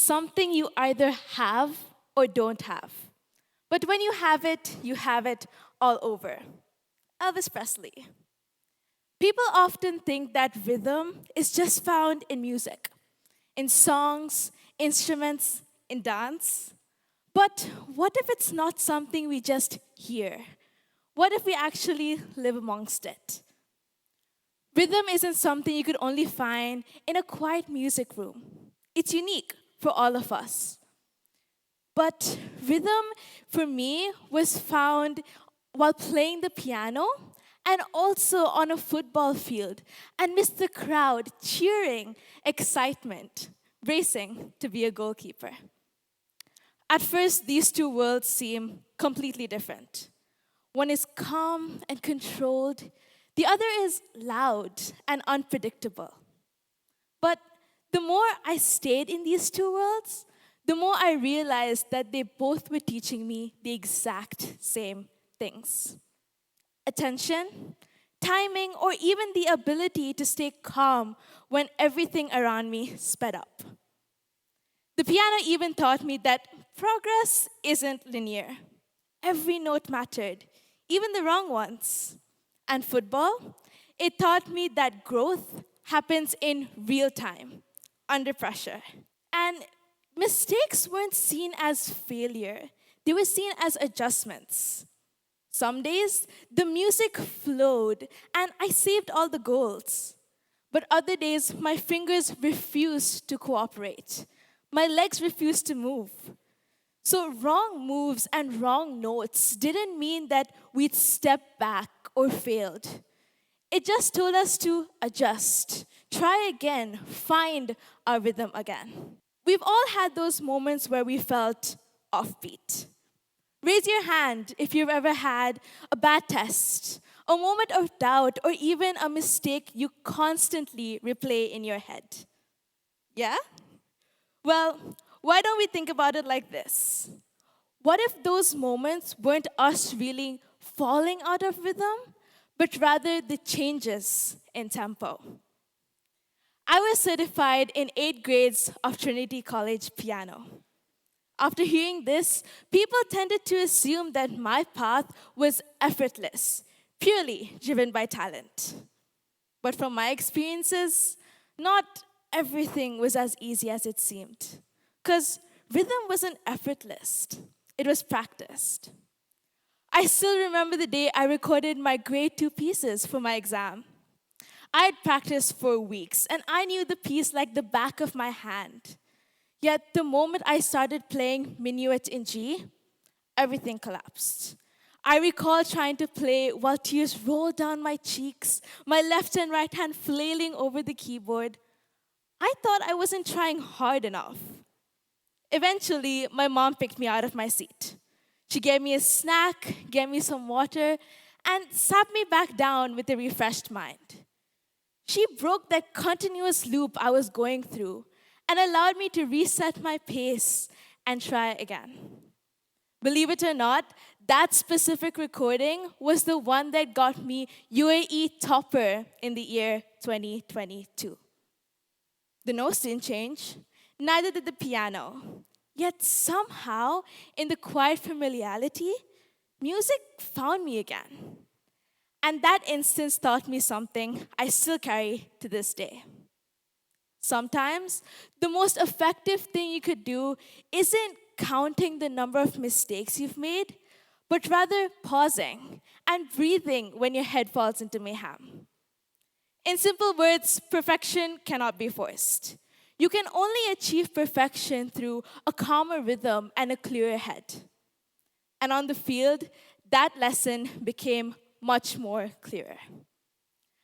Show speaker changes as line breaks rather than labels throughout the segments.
something you either have or don't have. But when you have it all over. Elvis Presley. People often think that rhythm is just found in music, in songs, instruments, in dance. But what if it's not something we just hear? What if we actually live amongst it? Rhythm isn't something you could only find in a quiet music room. It's unique for all of us. But rhythm for me was found while playing the piano and also on a football field amidst the crowd cheering, excitement, racing to be a goalkeeper. At first, these two worlds seem completely different. One is calm and controlled, the other is loud and unpredictable. But the more I stayed in these two worlds, the more I realized that they both were teaching me the exact same things: attention, timing, or even the ability to stay calm when everything around me sped up. The piano even taught me that progress isn't linear. Every note mattered, even the wrong ones. And football, it taught me that growth happens in real time, under pressure. And mistakes weren't seen as failure, they were seen as adjustments. Some days, the music flowed and I saved all the goals. But other days, my fingers refused to cooperate. My legs refused to move. So, wrong moves and wrong notes didn't mean that we'd stepped back or failed. It just told us to adjust, try again, find our rhythm again. We've all had those moments where we felt offbeat. Raise your hand if you've ever had a bad test, a moment of doubt, or even a mistake you constantly replay in your head. Yeah? Well, why don't we think about it like this? What if those moments weren't us really falling out of rhythm, but rather the changes in tempo? I was certified in 8 grades of Trinity College piano. After hearing this, people tended to assume that my path was effortless, purely driven by talent. But from my experiences, not everything was as easy as it seemed. Because rhythm wasn't effortless, it was practiced. I still remember the day I recorded my grade 2 pieces for my exam. I had practiced for weeks, and I knew the piece like the back of my hand. Yet the moment I started playing Minuet in G, everything collapsed. I recall trying to play while tears rolled down my cheeks, my left and right hand flailing over the keyboard. I thought I wasn't trying hard enough. Eventually, my mom picked me out of my seat. She gave me a snack, gave me some water, and sat me back down with a refreshed mind. She broke that continuous loop I was going through and allowed me to reset my pace and try again. Believe it or not, that specific recording was the one that got me UAE topper in the year 2022. The notes didn't change, neither did the piano. Yet somehow, in the quiet familiarity, music found me again. And that instance taught me something I still carry to this day. Sometimes, the most effective thing you could do isn't counting the number of mistakes you've made, but rather pausing and breathing when your head falls into mayhem. In simple words, perfection cannot be forced. You can only achieve perfection through a calmer rhythm and a clearer head. And on the field, that lesson became much more clearer.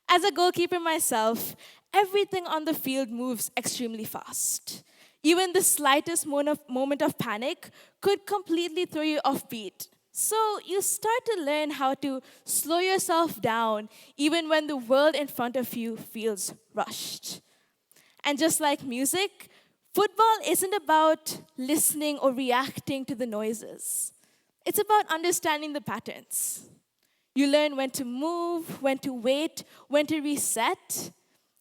As a goalkeeper myself, everything on the field moves extremely fast. Even the slightest moment of panic could completely throw you off beat. So you start to learn how to slow yourself down even when the world in front of you feels rushed. And just like music, football isn't about listening or reacting to the noises. It's about understanding the patterns. You learn when to move, when to wait, when to reset.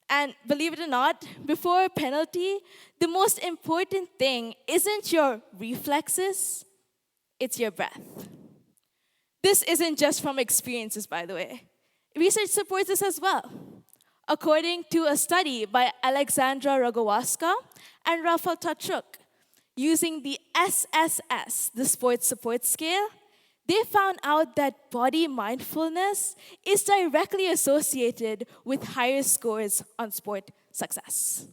And believe it or not, before a penalty, the most important thing isn't your reflexes, it's your breath. This isn't just from experiences, by the way. Research supports this as well. According to a study by Alexandra Rogowaska and Rafał Taczuk, using the SSS, the Sports Support Scale, they found out that body mindfulness is directly associated with higher scores on sport success.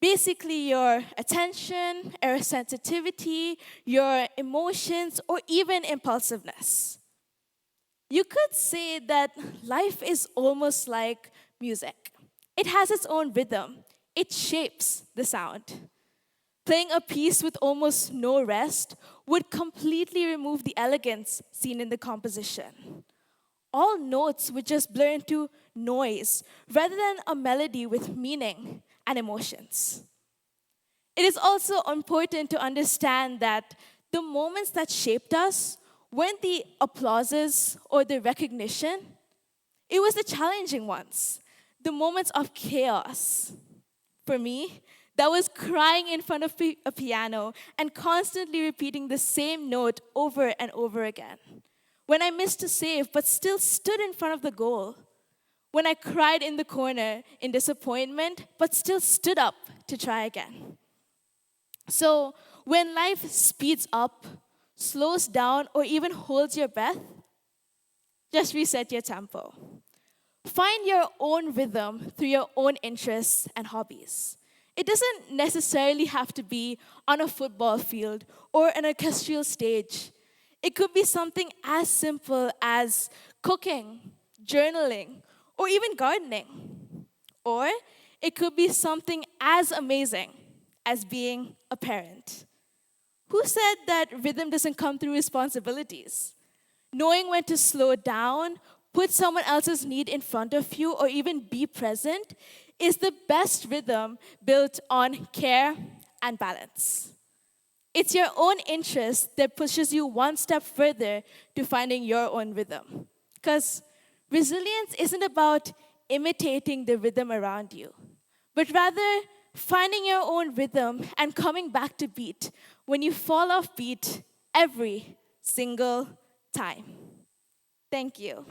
Basically, your attention, your sensitivity, your emotions, or even impulsiveness. You could say that life is almost like music. It has its own rhythm. It shapes the sound. Playing a piece with almost no rest would completely remove the elegance seen in the composition. All notes would just blur into noise rather than a melody with meaning and emotions. It is also important to understand that the moments that shaped us weren't the applauses or the recognition, it was the challenging ones, the moments of chaos. For me, that was crying in front of a piano and constantly repeating the same note over and over again. When I missed a save but still stood in front of the goal. When I cried in the corner in disappointment but still stood up to try again. So, when life speeds up, slows down, or even holds your breath, just reset your tempo. Find your own rhythm through your own interests and hobbies. It doesn't necessarily have to be on a football field or an orchestral stage. It could be something as simple as cooking, journaling, or even gardening. Or it could be something as amazing as being a parent. Who said that rhythm doesn't come through responsibilities? Knowing when to slow down, put someone else's need in front of you, or even be present is the best rhythm built on care and balance. It's your own interest that pushes you one step further to finding your own rhythm. Because resilience isn't about imitating the rhythm around you, but rather finding your own rhythm and coming back to beat when you fall off beat every single time. Thank you.